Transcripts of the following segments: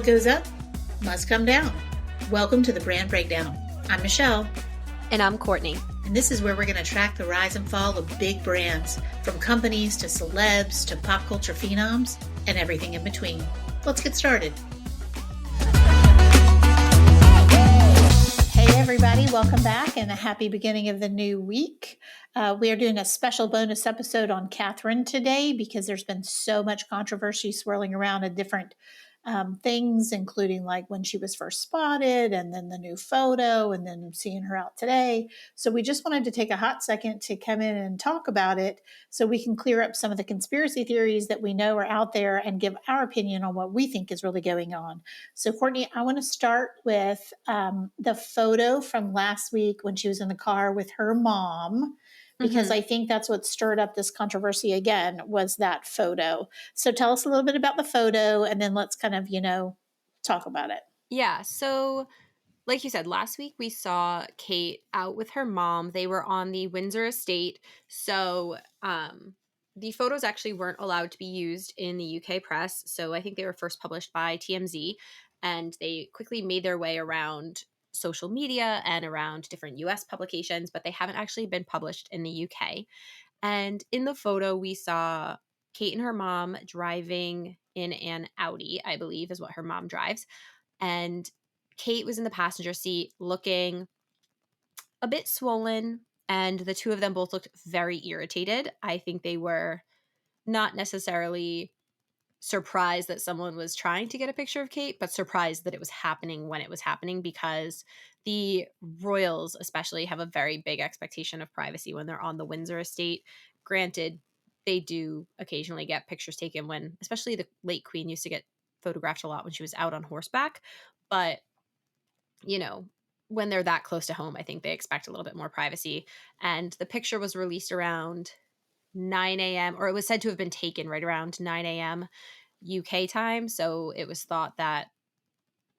What goes up must come down. Welcome to the Brand Breakdown. I'm Michelle. And I'm Courtney. And this is where we're going to track the rise and fall of big brands, from companies to celebs to pop culture phenoms and everything in between. Let's get started. Hey everybody, welcome back and a happy beginning of the new week. We are doing a special bonus episode on Catherine today because there's been so much controversy swirling around at different things, including like when she was first spotted and then the new photo and then seeing her out today. So we just wanted to take a hot second to come in and talk about it so we can clear up some of the conspiracy theories that we know are out there and give our opinion on what we think is really going on. So Courtney, I want to start with the photo from last week when she was in the car with her mom, because I think that's what stirred up this controversy again, was that photo. So tell us a little bit about the photo and then let's kind of, talk about it. Yeah, so like you said, last week we saw Kate out with her mom. They were on the Windsor estate. So the photos actually weren't allowed to be used in the UK press. So I think they were first published by TMZ, and they quickly made their way around social media and around different US publications, but they haven't actually been published in the UK. And in the photo, we saw Kate and her mom driving in an Audi, I believe is what her mom drives. And Kate was in the passenger seat looking a bit swollen, and the two of them both looked very irritated. I think they were not necessarily surprised that someone was trying to get a picture of Kate, but surprised that it was happening when it was happening, because the royals especially have a very big expectation of privacy when they're on the Windsor estate. Granted, they do occasionally get pictures taken when, especially the late queen used to get photographed a lot when she was out on horseback. But, when they're that close to home, I think they expect a little bit more privacy. And the picture was released around 9 a.m., or it was said to have been taken right around 9 a.m. UK time. So it was thought that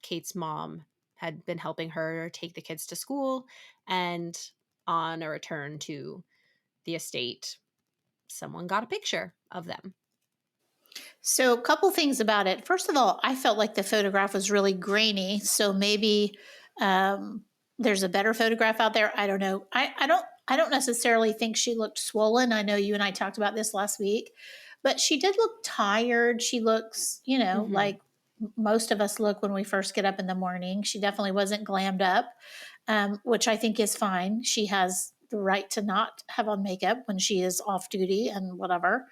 Kate's mom had been helping her take the kids to school, and on a return to the estate, someone got a picture of them. So a couple things about it. First of all, I felt like the photograph was really grainy. So maybe there's a better photograph out there. I don't know. I don't necessarily think she looked swollen. I know you and I talked about this last week, but she did look tired. She looks, like most of us look when we first get up in the morning. She definitely wasn't glammed up, which I think is fine. She has the right to not have on makeup when she is off duty and whatever.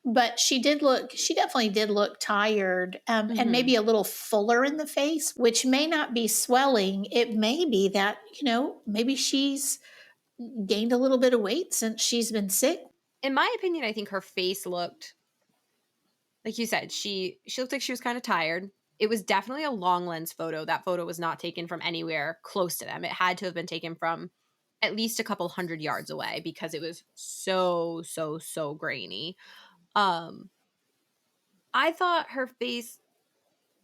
But she definitely did look tired, and maybe a little fuller in the face, which may not be swelling. It may be that, maybe she's gained a little bit of weight since she's been sick. In my opinion, I think her face looked, like you said, she looked like she was kind of tired. It was definitely a long lens photo. That photo was not taken from anywhere close to them. It had to have been taken from at least a couple hundred yards away, because it was so grainy. I thought her face,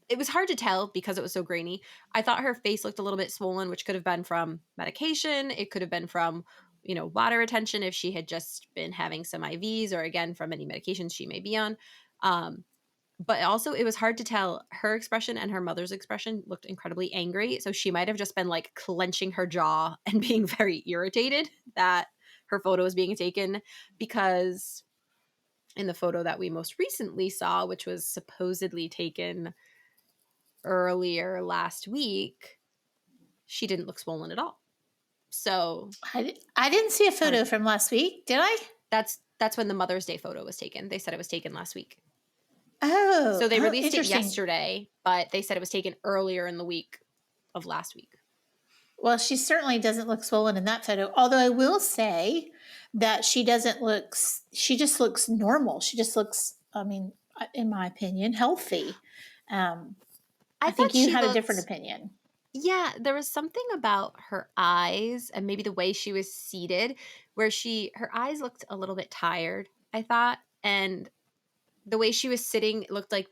it was hard to tell because it was so grainy. I thought her face looked a little bit swollen, which could have been from medication. It could have been from, water retention if she had just been having some IVs, or again, from any medications she may be on. But also it was hard to tell. Her expression and her mother's expression looked incredibly angry. So she might have just been like clenching her jaw and being very irritated that her photo was being taken, because in the photo that we most recently saw, which was supposedly taken earlier last week, she didn't look swollen at all. So I didn't see a photo from last week, did I? That's when the Mother's Day photo was taken. They said it was taken last week. Oh, so they released it yesterday, but they said it was taken earlier in the week of last week. Well, she certainly doesn't look swollen in that photo. Although I will say that she just looks normal. She just looks, in my opinion, healthy. I think you had a different opinion. Yeah, there was something about her eyes and maybe the way she was seated where her eyes looked a little bit tired, I thought. And the way she was sitting, it looked like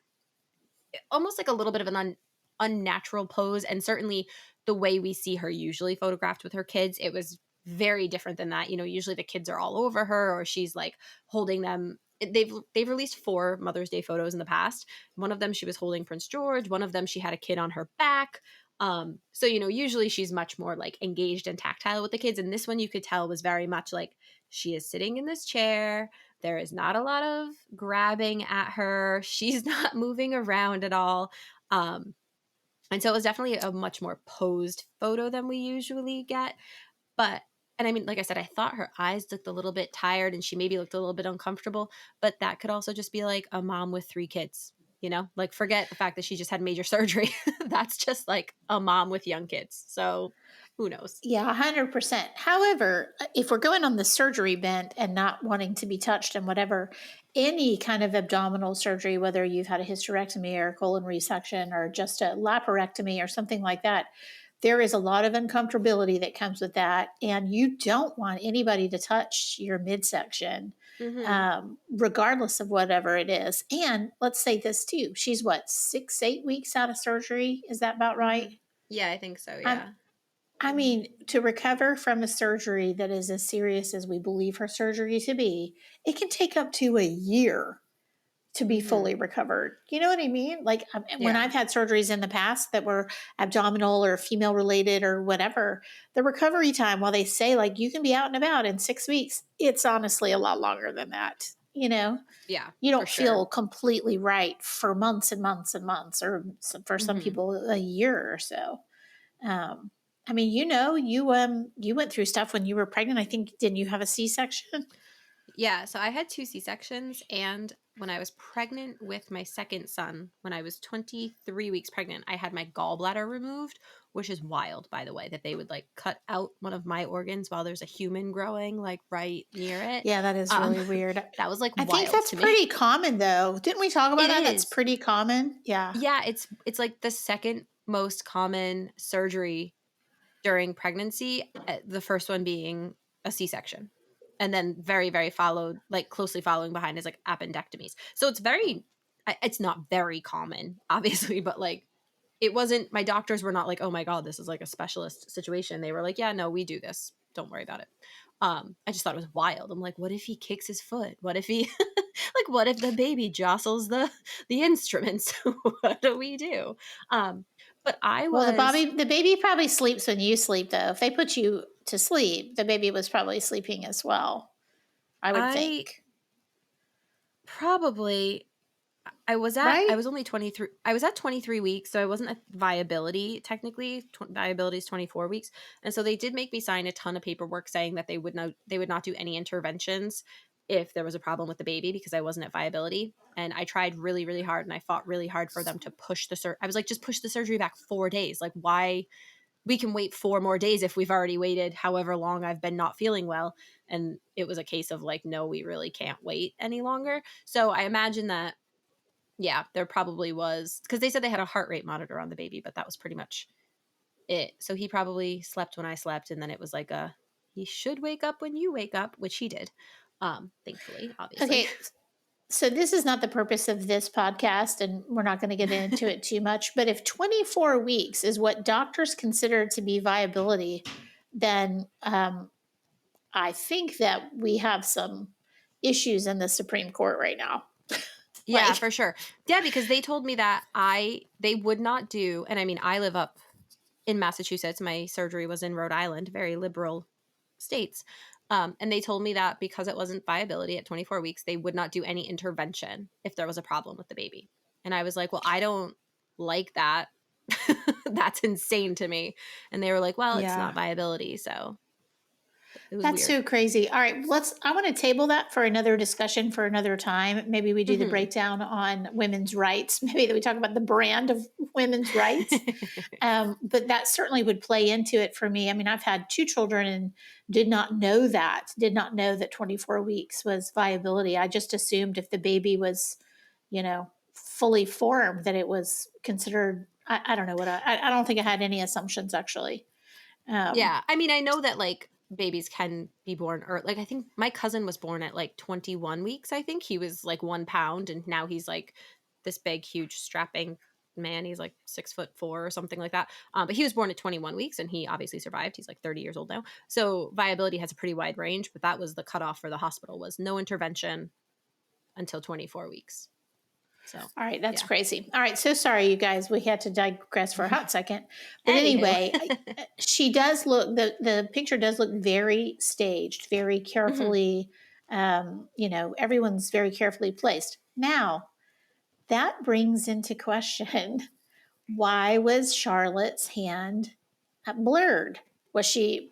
almost like a little bit of an unnatural pose. And certainly the way we see her usually photographed with her kids, it was very different than that. Usually the kids are all over her, or she's like holding them they've released 4 Mother's Day photos in the past. One of them she was holding Prince George, one of them she had a kid on her back. So usually she's much more like engaged and tactile with the kids, and this one you could tell was very much like she is sitting in this chair. There is not a lot of grabbing at her. She's not moving around at all. And so it was definitely a much more posed photo than we usually get. But and I mean, like I said, I thought her eyes looked a little bit tired and she maybe looked a little bit uncomfortable, but that could also just be like a mom with 3 kids, Like forget the fact that she just had major surgery. That's just like a mom with young kids. So who knows? Yeah, 100%. However, if we're going on the surgery bent and not wanting to be touched and whatever, any kind of abdominal surgery, whether you've had a hysterectomy or a colon resection or just a laparectomy or something like that, there is a lot of uncomfortability that comes with that. And you don't want anybody to touch your midsection, Mhm. regardless of whatever it is. And let's say this too, she's what, 6, 8 weeks out of surgery? Is that about right? Mhm. Yeah, I think so, I'm yeah. I mean, to recover from a surgery that is as serious as we believe her surgery to be, it can take up to a year to be fully Mhm. recovered. You know what I mean? Like when Yeah. I've had surgeries in the past that were abdominal or female related or whatever, the recovery time, while they say like you can be out and about in 6 weeks, it's honestly a lot longer than that. Yeah, You for don't sure. feel completely right for months and months and months, or for some Mhm. people, a year or so. Um, I mean, you went through stuff when you were pregnant. I think didn't you have a C-section? Yeah, so I had 2 C-sections, and when I was pregnant with my second son, when I was 23 weeks pregnant, I had my gallbladder removed, which is wild, by the way, that they would like cut out one of my organs while there's a human growing like right near it. Yeah, that is Um really weird. that was like I think wild that's to me. pretty common though. Didn't we talk about It that? That's is. pretty common. Yeah. Yeah, it's like the second most common surgery during pregnancy, the first one being a C-section. And then very, very followed, like closely following behind is like appendectomies. So it's not very common, obviously, but like it wasn't, my doctors were not like, oh my God, this is like a specialist situation. They were like, yeah, no, we do this. Don't worry about it. I just thought it was wild. I'm like, what if he kicks his foot? What if he like what if the baby jostles the instruments? What do we do? Um, but I Well, was the baby probably sleeps when you sleep though. If they put you to sleep, the baby was probably sleeping as well, I would I think. probably I Right? was only 23. I was at 23 weeks, so I wasn't at viability technically. Viability is 24 weeks. And so they did make me sign a ton of paperwork saying that they would not do any interventions if there was a problem with the baby because I wasn't at viability. And I tried really really hard and I fought really hard for them to push I was like just push the surgery back 4 days. Like why we can wait 4 more days if we've already waited however long I've been not feeling well. And it was a case of like no, we really can't wait any longer. So I imagine that yeah, there probably was because they said they had a heart rate monitor on the baby, but that was pretty much it. So he probably slept when I slept, and then it was like a he should wake up when you wake up, which he did. Thankfully, obviously. Okay. So this is not the purpose of this podcast, and we're not going to get into it too much. But if 24 weeks is what doctors consider to be viability, then I think that we have some issues in the Supreme Court right now. Yeah, Like, for sure. Yeah, because they told me that they would not do, and I mean, I live up in Massachusetts. My surgery was in Rhode Island, very liberal states. And they told me that because it wasn't viability at 24 weeks, they would not do any intervention if there was a problem with the baby. And I was like, well, I don't like that. That's insane to me. And they were like, well, it's yeah, not viability. So it was that's weird. so crazy. All right, I want to table that for another discussion for another time. Maybe we do the Hmm. breakdown on women's rights. Maybe that we talk about the brand of women's rights. But that certainly would play into it for me. I mean, I've had 2 children and did not know that 24 weeks was viability. I just assumed if the baby was, fully formed, that it was considered. I don't know I don't think I had any assumptions actually. Um, Yeah. I mean, I know that like babies can be born or like I think my cousin was born at like 21 weeks. I think he was like 1 pound and now he's like this big, huge, strapping man. He's like 6'4" or something like that. But he was born at 21 weeks and he obviously survived. He's like 30 years old now. So viability has a pretty wide range, but that was the cutoff for the hospital was no intervention until 24 weeks. So, All right, that's yeah. crazy. All right, so sorry, you guys. We had to digress for a hot second. But Anywho. anyway, she does look, the picture does look very staged, very Mhm. carefully, everyone's very carefully placed. Now, that brings into question, why was Charlotte's hand blurred? Was she,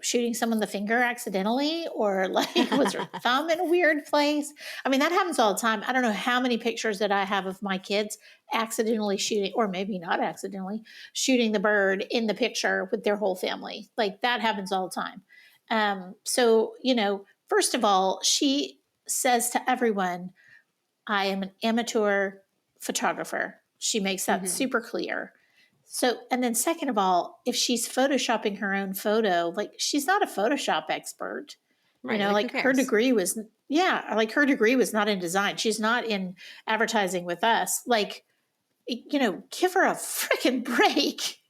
shooting someone the finger accidentally, or like was her thumb in a weird place? I mean, that happens all the time. I don't know how many pictures that I have of my kids accidentally shooting, or maybe not accidentally, shooting the bird in the picture with their whole family. Like that happens all the time. So, first of all, she says to everyone, I am an amateur photographer. She makes that Mhm. super clear. So, and then second of all, if she's photoshopping her own photo, like she's not a Photoshop expert. Right, like, who Like her cares? degree was, yeah, like her degree was not in design. She's not in advertising with us. Like, give her a freaking break.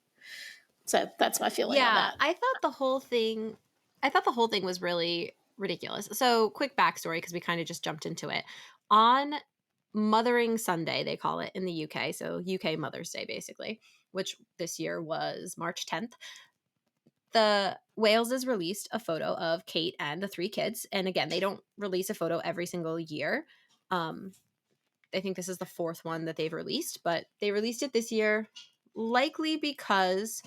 So that's my feeling on Yeah, that. I thought the whole thing was really ridiculous. So, quick backstory because we kind of just jumped into it. On Mothering Sunday, they call it in the UK, so UK Mother's Day basically, which this year was March 10th. The Wales has released a photo of Kate and the three kids, and again, they don't release a photo every single year. Um I think this is the fourth one that they've released, but they released it this year likely because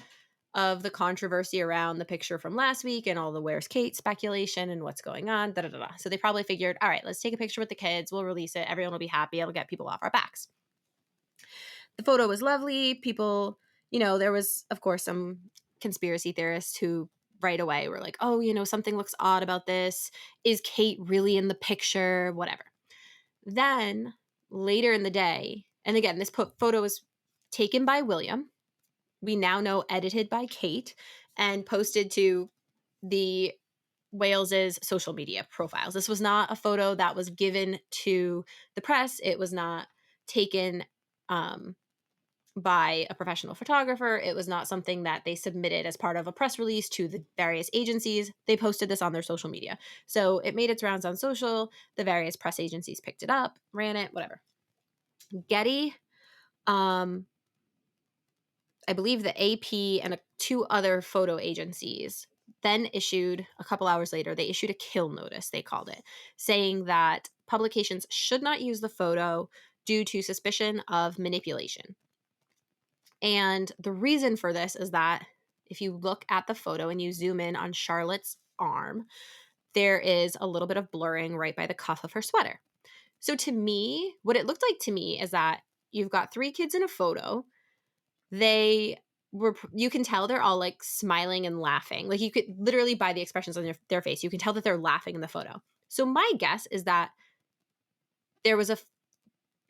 of the controversy around the picture from last week and all the where's Kate speculation and what's going on. Da, da, da, da. So they probably figured, all right, let's take a picture with the kids. We'll release it. Everyone will be happy. It'll get people off our backs. The photo was lovely. People, there was, of course, some conspiracy theorists who right away were like, oh, something looks odd about this. Is Kate really in the picture? Whatever. Then later in the day, and again, this photo was taken by William. We now know edited by Kate and posted to the Wales's social media profiles. This was not a photo that was given to the press. It was not taken um, by a professional photographer. It was not something that they submitted as part of a press release to the various agencies. They posted this on their social media. So it made its rounds on social. The various press agencies picked it up, ran it, whatever. Getty, um, I believe the AP and two other photo agencies then issued a couple hours later, they issued a kill notice, they called it, saying that publications should not use the photo due to suspicion of manipulation. And the reason for this is that if you look at the photo and you zoom in on Charlotte's arm, there is a little bit of blurring right by the cuff of her sweater. So to me, what it looked like to me is that you've got three kids in a photo. They you can tell they're all like smiling and laughing. Like you could literally by the expressions on their face, you can tell that they're laughing in the photo. So my guess is that there was a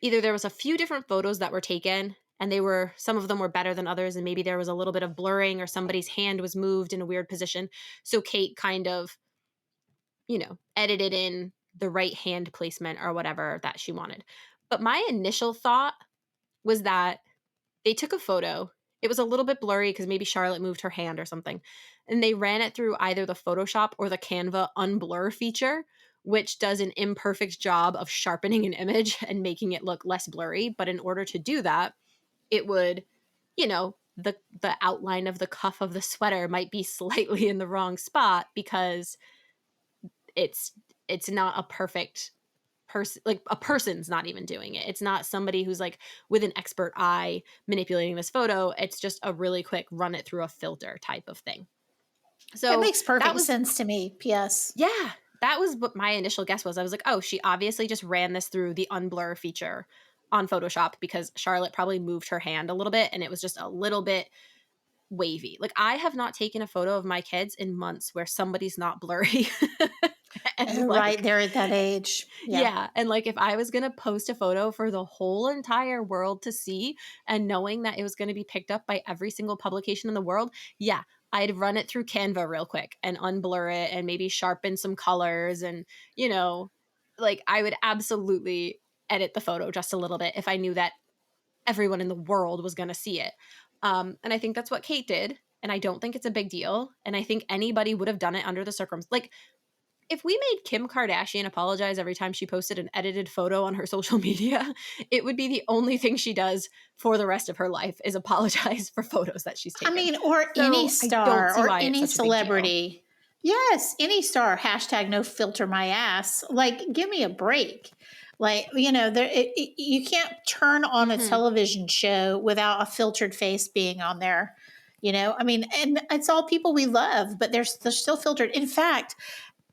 either there was a few different photos that were taken and some of them were better than others and maybe there was a little bit of blurring or somebody's hand was moved in a weird position. So Kate kind of, edited in the right hand placement or whatever that she wanted. But my initial thought was that they took a photo. It was a little bit blurry because maybe Charlotte moved her hand or something. And they ran it through either the Photoshop or the Canva unblur feature, which does an imperfect job of sharpening an image and making it look less blurry. But in order to do that, it would, the outline of the cuff of the sweater might be slightly in the wrong spot because it's it's not a perfect person, like a person's not even doing it. It's not somebody who's like with an expert eye manipulating this photo. It's just a really quick run it through a filter type of thing. It So makes that perfect was, sense to me. P.S. yeah, that was what my initial guess was. I was like, oh, she obviously just ran this through the unblur feature on Photoshop because Charlotte probably moved her hand a little bit and it was just a little bit wavy. Like I have not taken a photo of my kids in months where somebody's not blurry. And Oh, right. like, They're at that age. Yeah. yeah, and, like, if I was gonna post a photo for the whole entire world to see and knowing that it was gonna be picked up by every single publication in the world, yeah, I'd run it through Canva real quick and unblur it and maybe sharpen some colors and, you know, like, I would absolutely edit the photo just a little bit if I knew that everyone in the world was gonna see it. And I think that's what Kate did, and I don't think it's a big deal, and I think anybody would have done it under the If we made Kim Kardashian apologize every time she posted an edited photo on her social media, it would be the only thing she does for the rest of her life is apologize for photos that she's I taken. mean, or any So I don't star see or why it's any such a big deal. celebrity. Yes, any star, hashtag no filter my ass. Like, give me a break. Like, you can't turn on a Hmm. television show without a filtered face being on there. I mean, and it's all people we love, but they're still filtered. In fact,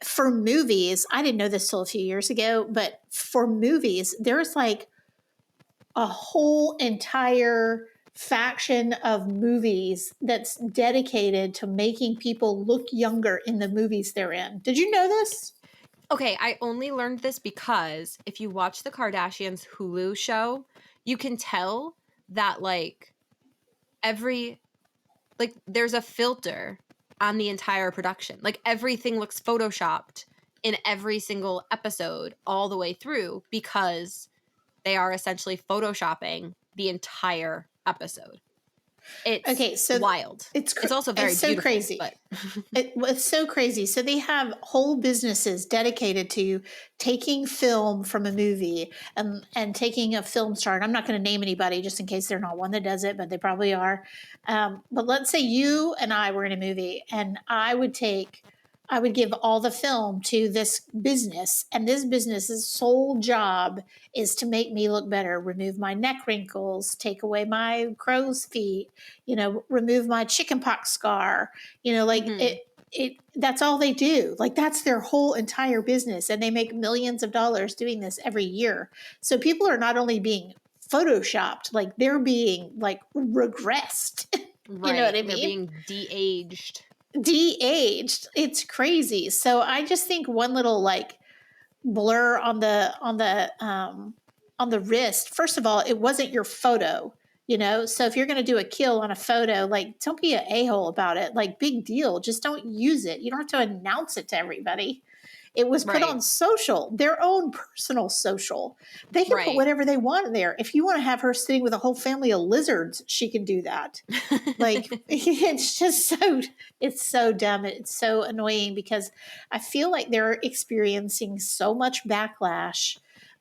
for movies, I didn't know this till a few years ago, but for movies, there's like a whole entire faction of movies that's dedicated to making people look younger in the movies they're in. Did you know this? Okay, I only learned this because if you watch the Kardashians Hulu show, you can tell that every there's a filter on the entire production. Like everything looks photoshopped in every single episode all the way through because they are essentially photoshopping the entire episode. It's Okay, so wild. It's also very it's so beautiful, crazy. but It's so crazy. So they have whole businesses dedicated to taking film from a movie and taking a film star. And I'm not going to name anybody just in case they're not one that does it, but they probably are. But let's say you and I were in a movie, and I would give all the film to this business, and this business's sole job is to make me look better, remove my neck wrinkles, take away my crow's feet, remove my chickenpox scar, like mhm, it that's all they do. Like that's their whole entire business, and they make millions of dollars doing this every year. So people are not only being photoshopped, like they're being like regressed. You know what right. I They're mean? being de-aged. De-aged. It's crazy. So I just think one little like blur on the wrist. First of all, it wasn't your photo, so if you're going to do a kill on a photo, like don't be an a-hole about it. Like, big deal, just don't use it. You don't have to announce it to everybody. It was put Right. on social, their own personal social. They can put Right. whatever they want in there. If you want to have her sitting with a whole family of lizards, she can do that. Like, it's so dumb. It's so annoying because I feel like they're experiencing so much backlash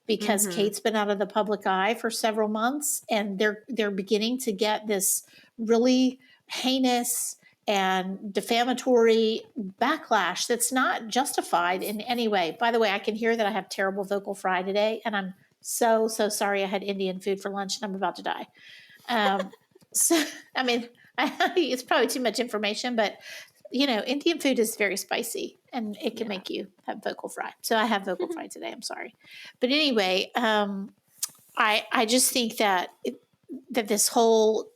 because Mhm. Kate's been out of the public eye for several months, and they're beginning to get this really heinous and defamatory backlash that's not justified in any way. By the way, I can hear that I have terrible vocal fry today, and I'm so sorry. I had Indian food for lunch and I'm about to die. Um, so, I mean, it's probably too much information, but Indian food is very spicy and it can Yeah. make you have vocal fry. So I have vocal fry today. I'm sorry, but anyway, I just think that this whole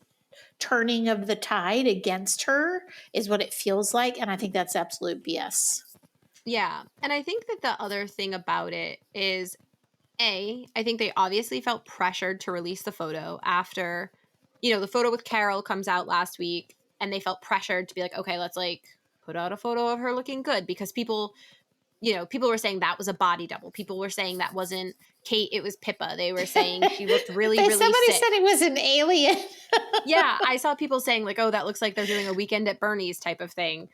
turning of the tide against her is what it feels like, and I think that's absolute BS. Yeah. And I think that the other thing about it is I think they obviously felt pressured to release the photo after, the photo with Carol comes out last week and they felt pressured to be like, okay, let's put out a photo of her looking good because people were saying that was a body double. People were saying that wasn't Kate, it was Pippa. They were saying she looked really, really Somebody sick. said it was an alien. Yeah, I saw people saying oh, that looks like they're doing a Weekend at Bernie's type of thing,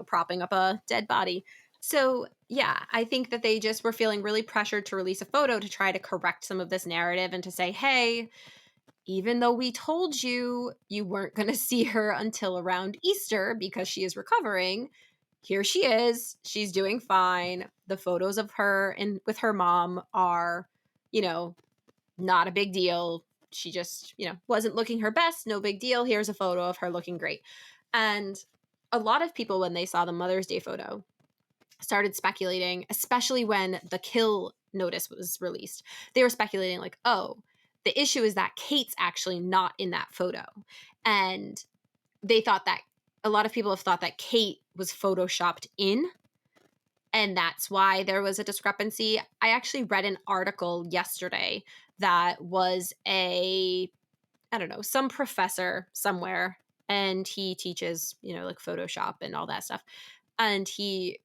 propping up a dead body. So yeah, I think that they just were feeling really pressured to release a photo to try to correct some of this narrative and to say, hey, even though we told you you weren't going to see her until around Easter because she is recovering, here she is. She's doing fine. The photos of her and with her mom are, you know, not a big deal. She just, wasn't looking her best. No big deal. Here's a photo of her looking great. And a lot of people, when they saw the Mother's Day photo, started speculating, especially when the kill notice was released. They were speculating, oh, the issue is that Kate's actually not in that photo. And they thought that a lot of people have thought that Kate was photoshopped in, and that's why there was a discrepancy. I actually read an article yesterday that was I don't know, some professor somewhere, and he teaches, Photoshop and all that stuff. And he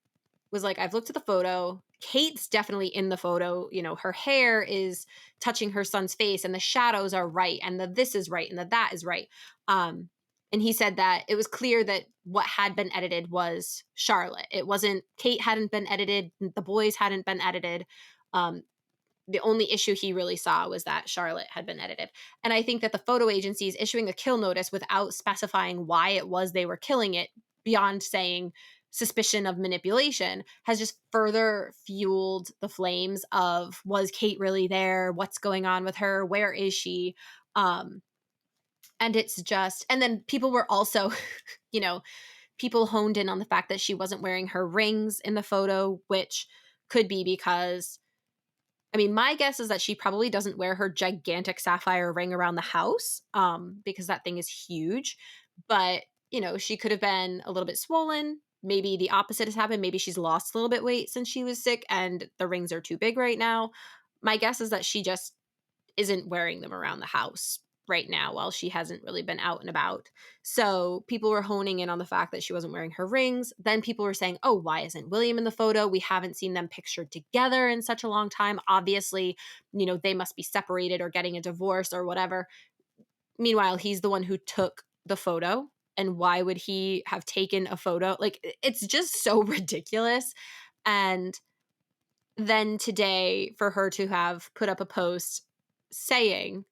was like, I've looked at the photo. Kate's definitely in the photo. Her hair is touching her son's face, and the shadows are right, and the this is right, and the that is right. And he said that it was clear that what had been edited was Charlotte. It wasn't Kate hadn't been edited, the boys hadn't been edited. Um, the only issue he really saw was that Charlotte had been edited. And I think that the photo agencies issuing a kill notice without specifying why it was they were killing it, beyond saying suspicion of manipulation, has just further fueled the flames of, was Kate really there? What's going on with her? Where is she? Um, and it's just, and then people were also, you know, people honed in on the fact that she wasn't wearing her rings in the photo, which could be because, I mean, my guess is that she probably doesn't wear her gigantic sapphire ring around the house, because that thing is huge. But, she could have been a little bit swollen. Maybe the opposite has happened. Maybe she's lost a little bit weight since she was sick and the rings are too big right now. My guess is that she just isn't wearing them around the house right now while she hasn't really been out and about. So people were honing in on the fact that she wasn't wearing her rings. Then people were saying, oh, why isn't William in the photo? We haven't seen them pictured together in such a long time. Obviously, they must be separated or getting a divorce or whatever. Meanwhile, he's the one who took the photo. And why would he have taken a photo? Like, it's just so ridiculous. And then today, for her to have put up a post saying,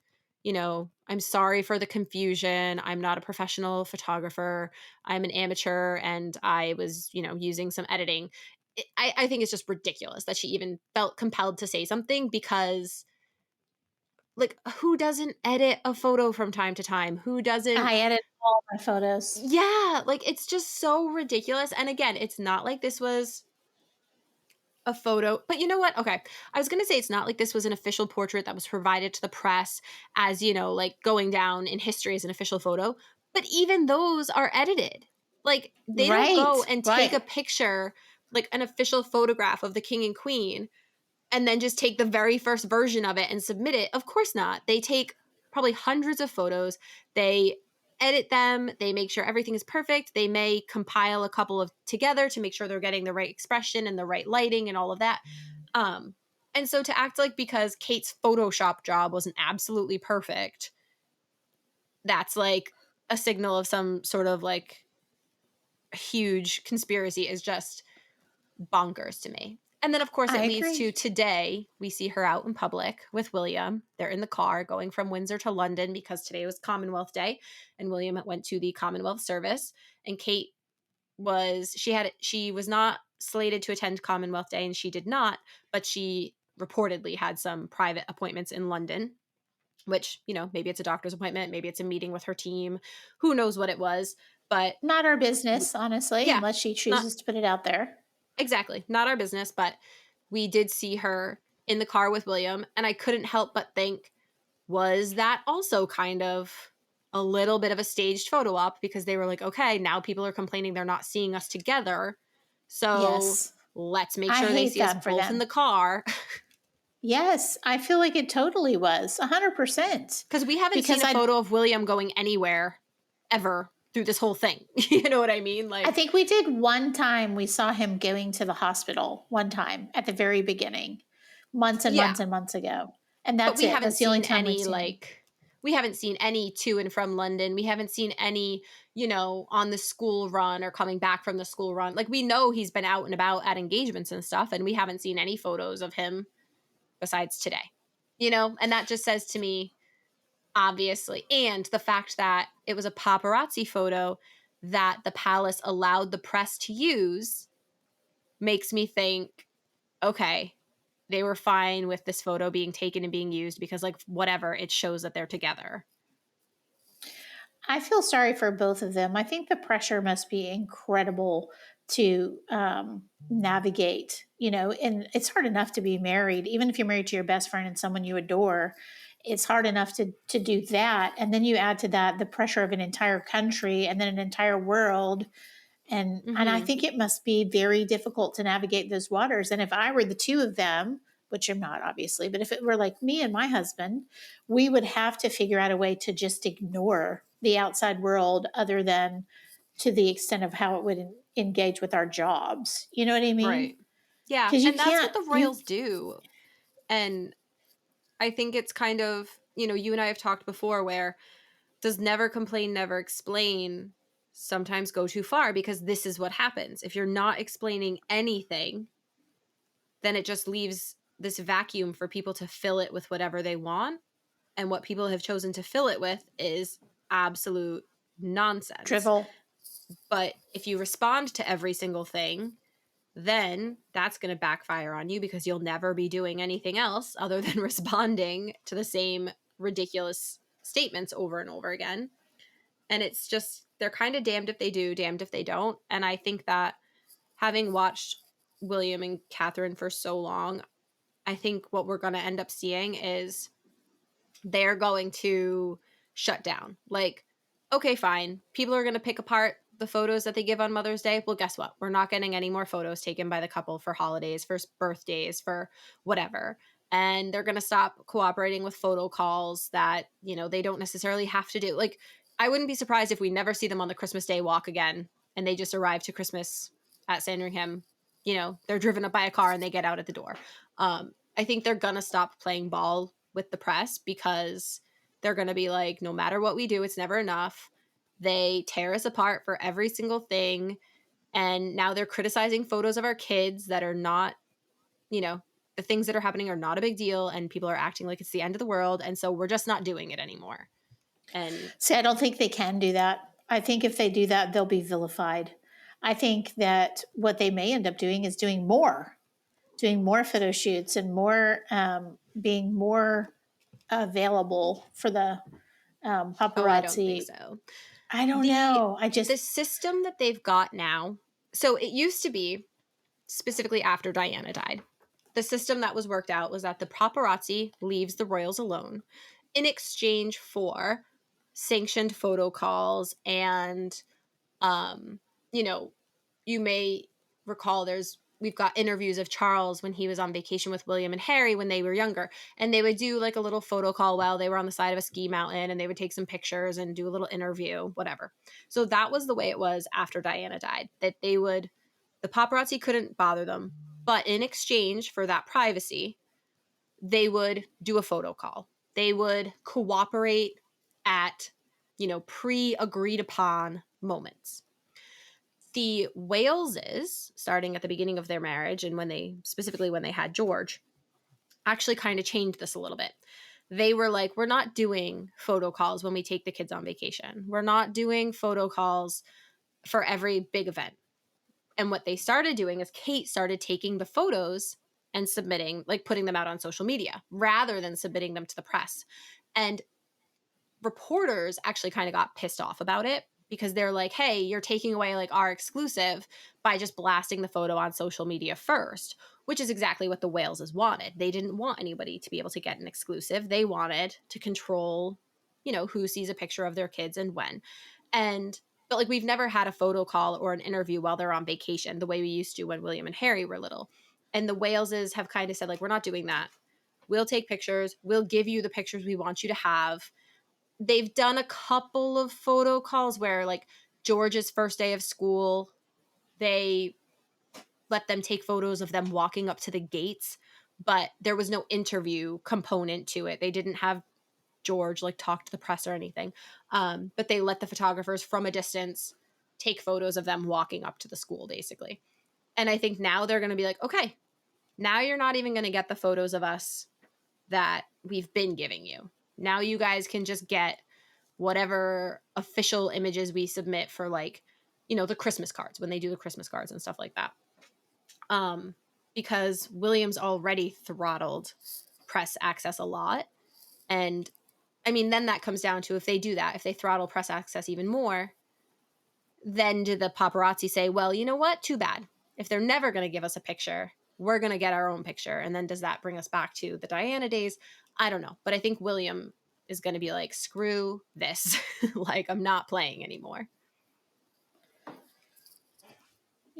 I'm sorry for the confusion. I'm not a professional photographer. I'm an amateur and I was, using some editing. I think it's just ridiculous that she even felt compelled to say something because, like, who doesn't edit a photo from time to time? Who doesn't? I edit all my photos. Yeah, like, it's just so ridiculous. And again, it's not like this was a photo. But you know what? Okay. I was going to say it's not like this was an official portrait that was provided to the press as, like going down in history as an official photo. But even those are edited. Like they don't go Right, and take a right. picture, like an official photograph of the king and queen, and then just take the very first version of it and submit it. Of course not. They take probably hundreds of photos. They edit them. They make sure everything is perfect. They may compile a couple of together to make sure they're getting the right expression and the right lighting and all of that. Um, and so to act like because Kate's Photoshop job wasn't absolutely perfect, that's like a signal of some sort of like huge conspiracy is just bonkers to me. And then, of course, I it leads to agree. today. We see her out in public with William. They're in the car going from Windsor to London because today was Commonwealth Day, and William went to the Commonwealth service. And Kate she was not slated to attend Commonwealth Day, and she did not, but she reportedly had some private appointments in London. Which, maybe it's a doctor's appointment, maybe it's a meeting with her team. Who knows what it was? But Not our business, honestly, yeah, unless she not chooses to put it out there. exactly, not our business, but we did see her in the car with William, and I couldn't help but think, was that also kind of a little bit of a staged photo op because they were like, okay, now people are complaining they're not seeing us together. So Yes. let's make I sure they hate see us that for both in them. the car. Yes, I feel like it totally was 100%. Because we haven't seen Because a I photo of William going anywhere ever through this whole thing. You know what I mean? I Like, think we did one time we saw him going to the hospital one time at the very beginning, months and yeah, months and months ago. And but that's we it. haven't That's the only seen time we've any seen him. like we haven't seen any to and from London. We haven't seen any, on the school run or coming back from the school run. Like we know he's been out and about at engagements and stuff, and we haven't seen any photos of him besides today. And that just says to me, obviously, and the fact that it was a paparazzi photo that the palace allowed the press to use makes me think, okay, they were fine with this photo being taken and being used because, like, whatever, it shows that they're together. I feel sorry for both of them. I think the pressure must be incredible to navigate, and it's hard enough to be married, even if you're married to your best friend and someone you adore. It's hard enough to do that. And then you add to that the pressure of an entire country and then an entire world. And I Hmm. think it must be very difficult to navigate those waters. And if I were the two of them, which I'm not obviously, but if it were like me and my husband, we would have to figure out a way to just ignore the outside world other than to the extent of how it would engage with our jobs. You know what I mean? Right. Yeah. Because you And that's can't, what the you, royals do. And I think it's kind of, you and I have talked before where does never complain, never explain sometimes go too far, because this is what happens. If you're not explaining anything, then it just leaves this vacuum for people to fill it with whatever they want. And what people have chosen to fill it with is absolute nonsense. Drivel. But if you respond to every single thing, then that's going to backfire on you, because you'll never be doing anything else other than responding to the same ridiculous statements over and over again. And it's just, they're kind of damned if they do, damned if they don't. And I think that, having watched William and Catherine for so long, I think what we're going to end up seeing is they're going to shut down. Like, okay, fine. People are going to pick apart the photos that they give on Mother's Day. Well, guess what? We're not getting any more photos taken by the couple for holidays, for birthdays, for whatever. And they're going to stop cooperating with photo calls that, you know, they don't necessarily have to do. Like, I wouldn't be surprised if we never see them on the Christmas Day walk again, and they just arrive to Christmas at Sandringham. You know, they're driven up by a car and they get out at the door. I think they're going to stop playing ball with the press, because they're going to be like, no matter what we do, it's never enough. They tear us apart for every single thing. And now they're criticizing photos of our kids that are not, you know, the things that are happening are not a big deal, and people are acting like it's the end of the world. And so we're just not doing it anymore. And See, I don't think they can do that. I think if they do that, they'll be vilified. I think that what they may end up doing is doing more photo shoots and more, being more available for the oh, I don't think paparazzi. so. I don't The know. I the just, system that they've got now, so it used to be, specifically after Diana died, the system that was worked out was that the paparazzi leaves the royals alone in exchange for sanctioned photo calls. And you know, you may recall, we've got interviews of Charles when he was on vacation with William and Harry when they were younger, and they would do like a little photo call while they were on the side of a ski mountain, and they would take some pictures and do a little interview, whatever. So that was the way it was after Diana died, that the paparazzi couldn't bother them, but in exchange for that privacy, they would do a photo call. They would cooperate at, you know, pre-agreed upon moments. The Waleses, starting at the beginning of their marriage, and specifically when they had George, actually kind of changed this a little bit. They were like, we're not doing photo calls when we take the kids on vacation. We're not doing photo calls for every big event. And what they started doing is Kate started taking the photos and submitting, like putting them out on social media rather than submitting them to the press. And reporters actually kind of got pissed off about it, because they're like, hey, you're taking away like our exclusive by just blasting the photo on social media first, which is exactly what the Waleses wanted. They didn't want anybody to be able to get an exclusive. They wanted to control, you know, who sees a picture of their kids and when. But like, we've never had a photo call or an interview while they're on vacation the way we used to when William and Harry were little. And the Waleses have kind of said, like, we're not doing that. We'll take pictures. We'll give you the pictures we want you to have. They've done a couple of photo calls where, like, George's first day of school, they let them take photos of them walking up to the gates, but there was no interview component to it. They didn't have George like talk to the press or anything. But they let the photographers from a distance take photos of them walking up to the school, basically. And I think now they're going to be like, okay, now you're not even going to get the photos of us that we've been giving you. Now you guys can just get whatever official images we submit for, like, you know, the Christmas cards, when they do the Christmas cards and stuff like that. Because Williams already throttled press access a lot. And I mean, then that comes down to, if they do that, if they throttle press access even more, then do the paparazzi say, well, you know what? Too bad. If they're never going to give us a picture, we're going to get our own picture. And then does that bring us back to the Diana days? I don't know. But I think William is going to be like, screw this. Like, I'm not playing anymore.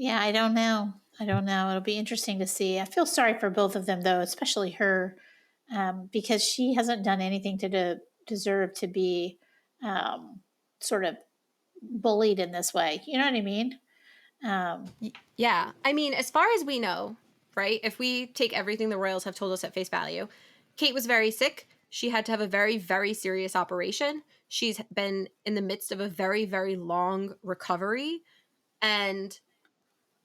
yeah, I don't know. I don't know. It'll be interesting to see. I feel sorry for both of them, though, especially her, because she hasn't done anything to deserve to be sort of bullied in this way. You know what I mean? Um, Yeah. I mean, as far as we know, right? If we take everything the Royals have told us at face value, Kate was very sick. She had to have a very, very serious operation. She's been in the midst of a very, very long recovery, and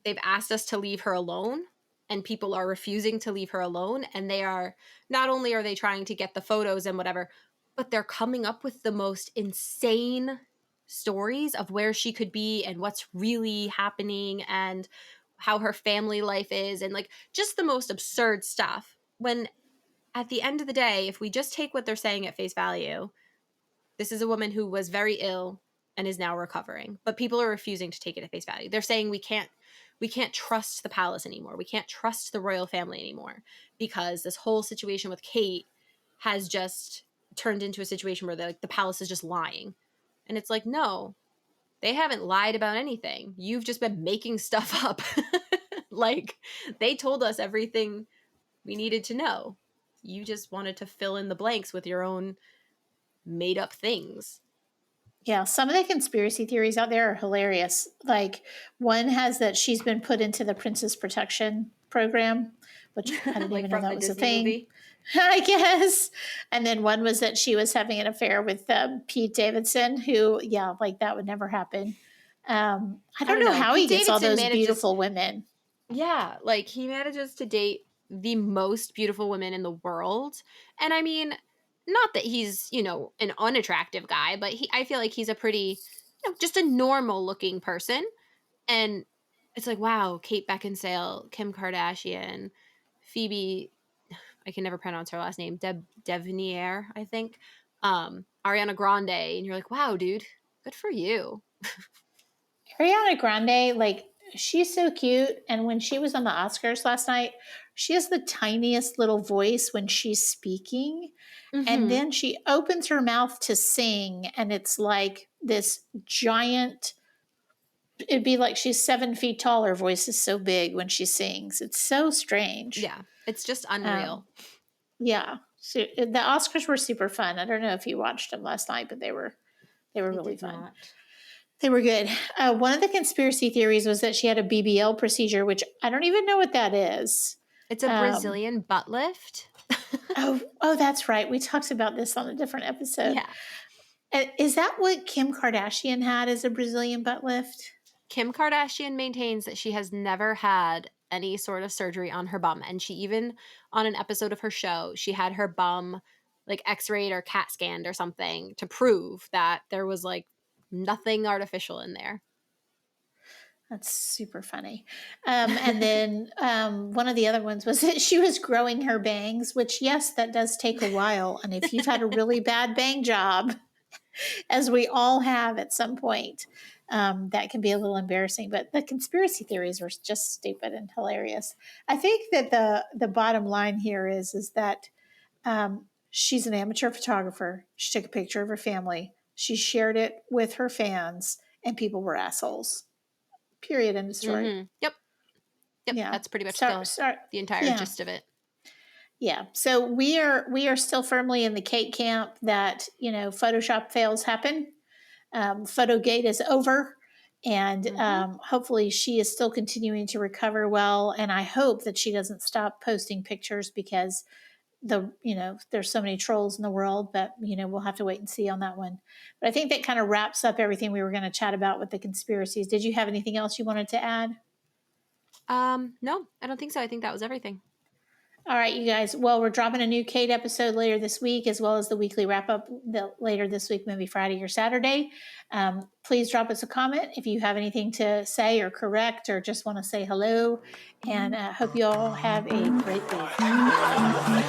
they've asked us to leave her alone, and people are refusing to leave her alone. And they are, not only are they trying to get the photos and whatever, but they're coming up with the most insane stories of where she could be and what's really happening and how her family life is, and like just the most absurd stuff. When at the end of the day, if we just take what they're saying at face value, this is a woman who was very ill and is now recovering. But people are refusing to take it at face value. They're saying we can't trust the palace anymore. We can't trust the royal family anymore because this whole situation with Kate has just turned into a situation where the palace is just lying. And it's like, no, they haven't lied about anything. You've just been making stuff up. Like, they told us everything we needed to know. You just wanted to fill in the blanks with your own made up things. Yeah, some of the conspiracy theories out there are hilarious. Like one has that she's been put into the Princess Protection Program, which I didn't Like even know from that the was a Disney thing. movie. I guess. And then one was that she was having an affair with Pete Davidson, who, yeah, like that would never happen. I I don't don't know know. how Pete he gets all Davidson those manages, beautiful women. yeah, like he manages to date the most beautiful women in the world. And I mean, not that he's, an unattractive guy, but I feel like he's a pretty, just a normal looking person. And it's like, wow, Kate Beckinsale, Kim Kardashian, Phoebe, I can never pronounce her last name, Devnier, I think, Ariana Grande. And you're like, wow, dude, good for you. Ariana Grande, like, she's so cute. And when she was on the Oscars last night, she has the tiniest little voice when she's speaking. And Hmm. then she opens her mouth to sing, and it's like this giant, it'd be like she's 7 feet tall. Her voice is so big when she sings. It's so strange. Yeah, it's just Um, unreal. yeah. So the Oscars were super fun. I don't know if you watched them last night, but they were I really did fun. not. They were good. One of the conspiracy theories was that she had a BBL procedure, which I don't even know what that is. It's a Um, Brazilian butt lift. oh, that's right. We talked about this on a different episode. Yeah. Is that what Kim Kardashian had as a Brazilian butt lift? Kim Kardashian maintains that she has never had any sort of surgery on her bum. And she even, on an episode of her show, she had her bum like x-rayed or CAT scanned or something to prove that there was like nothing artificial in there. That's super funny. And then one of the other ones was that she was growing her bangs, which, yes, that does take a while. And if you've had a really bad bang job, as we all have at some point, that can be a little embarrassing. But the conspiracy theories were just stupid and hilarious. I think that the bottom line here is that she's an amateur photographer. She took a picture of her family. She shared it with her fans, and people were assholes. Period. End of story. Yep. Yep. Yeah. That's pretty much Sorry. the Sorry. the entire Yeah. gist of it. Yeah. So we are still firmly in the Kate camp that Photoshop fails happen. Photogate is over, and Hmm. hopefully she is still continuing to recover well. And I hope that she doesn't stop posting pictures because there's so many trolls in the world. But we'll have to wait and see on that one. But I think that kind of wraps up everything we were going to chat about with the conspiracies. Did you have anything else you wanted to add? No, I don't think so. I think that was everything. All right, you guys. Well, we're dropping a new Kate episode later this week, as well as the weekly wrap up later this week, maybe Friday or Saturday. Please drop us a comment if you have anything to say or correct or just want to say hello. And hope you all have a great week.